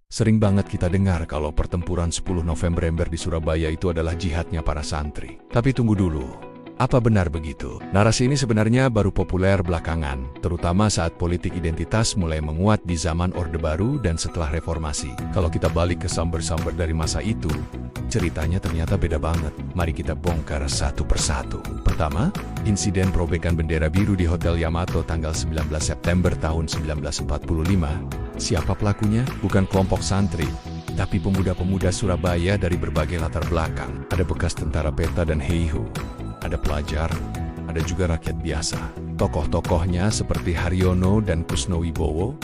Sering banget kita dengar kalau pertempuran 10 November di Surabaya itu adalah jihadnya para santri. Tapi tunggu dulu, apa benar begitu? Narasi ini sebenarnya baru populer belakangan, terutama saat politik identitas mulai menguat di zaman Orde Baru dan setelah reformasi. Kalau kita balik ke samber-samber dari masa itu, ceritanya ternyata beda banget. Mari kita bongkar satu persatu. Pertama, insiden perobekan bendera biru di Hotel Yamato tanggal 19 September tahun 1945. Siapa pelakunya? Bukan kelompok santri, tapi pemuda-pemuda Surabaya dari berbagai latar belakang. Ada bekas tentara peta dan heiho, ada pelajar, ada juga rakyat biasa. Tokoh-tokohnya seperti Haryono dan Kusno Wibowo,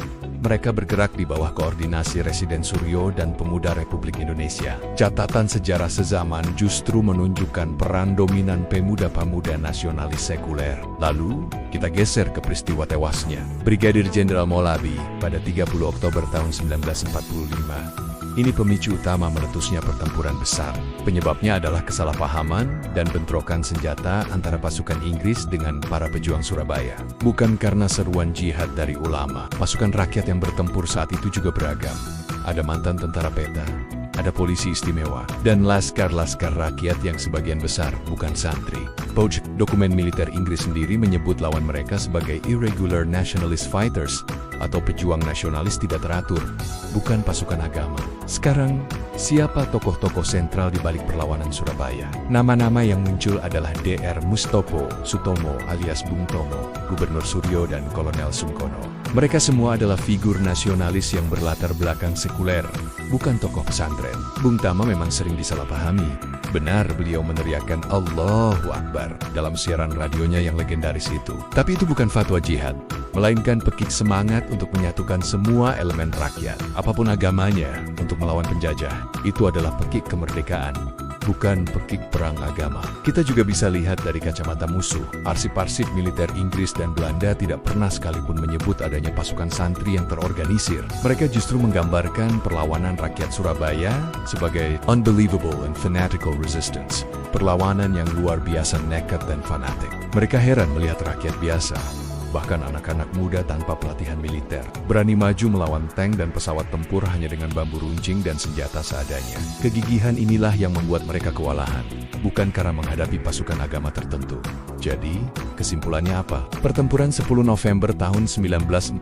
mereka bergerak di bawah koordinasi Residen Suryo dan Pemuda Republik Indonesia. Catatan sejarah sezaman justru menunjukkan peran dominan pemuda-pemuda nasionalis sekuler. Lalu, kita geser ke peristiwa tewasnya Brigadir Jenderal Molabi pada 30 Oktober tahun 1945. Ini pemicu utama meletusnya pertempuran besar. Penyebabnya adalah kesalahpahaman dan bentrokan senjata antara pasukan Inggris dengan para pejuang Surabaya. Bukan karena seruan jihad dari ulama. Pasukan rakyat yang bertempur saat itu juga beragam. Ada mantan tentara peta, ada polisi istimewa, dan laskar-laskar rakyat yang sebagian besar bukan santri. Dokumen militer Inggris sendiri menyebut lawan mereka sebagai Irregular Nationalist Fighters atau pejuang nasionalis tidak teratur, bukan pasukan agama. Sekarang, siapa tokoh-tokoh sentral di balik perlawanan Surabaya? Nama-nama yang muncul adalah Dr. Mustopo Sutomo alias Bung Tomo, Gubernur Suryo, dan Kolonel Sungkono. Mereka semua adalah figur nasionalis yang berlatar belakang sekuler, bukan tokoh pesantren. Bung Tama memang sering disalahpahami. Benar, beliau meneriakkan Allahu Akbar dalam siaran radionya yang legendaris itu. Tapi itu bukan fatwa jihad, melainkan pekik semangat untuk menyatukan semua elemen rakyat, apapun agamanya, untuk melawan penjajah. Itu adalah pekik kemerdekaan, bukan pekik perang agama. Kita juga bisa lihat dari kacamata musuh. Arsip-arsip militer Inggris dan Belanda tidak pernah sekalipun menyebut adanya pasukan santri yang terorganisir. Mereka justru menggambarkan perlawanan rakyat Surabaya sebagai unbelievable and fanatical resistance. Perlawanan yang luar biasa nekat dan fanatik. Mereka heran melihat rakyat biasa, bahkan anak-anak muda tanpa pelatihan militer, berani maju melawan tank dan pesawat tempur hanya dengan bambu runcing dan senjata seadanya. Kegigihan inilah yang membuat mereka kewalahan, bukan karena menghadapi pasukan agama tertentu. Jadi, kesimpulannya apa? Pertempuran 10 November tahun 1945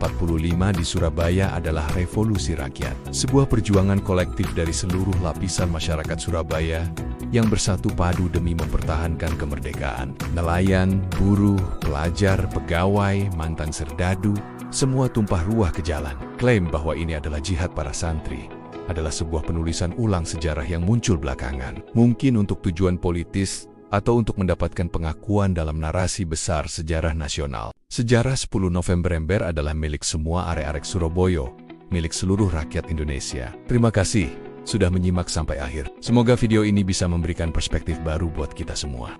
di Surabaya adalah revolusi rakyat. Sebuah perjuangan kolektif dari seluruh lapisan masyarakat Surabaya yang bersatu padu demi mempertahankan kemerdekaan. Nelayan, buruh, pelajar, pegawai, mantan serdadu, semua tumpah ruah ke jalan. Klaim bahwa ini adalah jihad para santri adalah sebuah penulisan ulang sejarah yang muncul belakangan. Mungkin untuk tujuan politis atau untuk mendapatkan pengakuan dalam narasi besar sejarah nasional. Sejarah 10 November adalah milik semua arek-arek Surabaya, milik seluruh rakyat Indonesia. Terima kasih sudah menyimak sampai akhir. Semoga video ini bisa memberikan perspektif baru buat kita semua.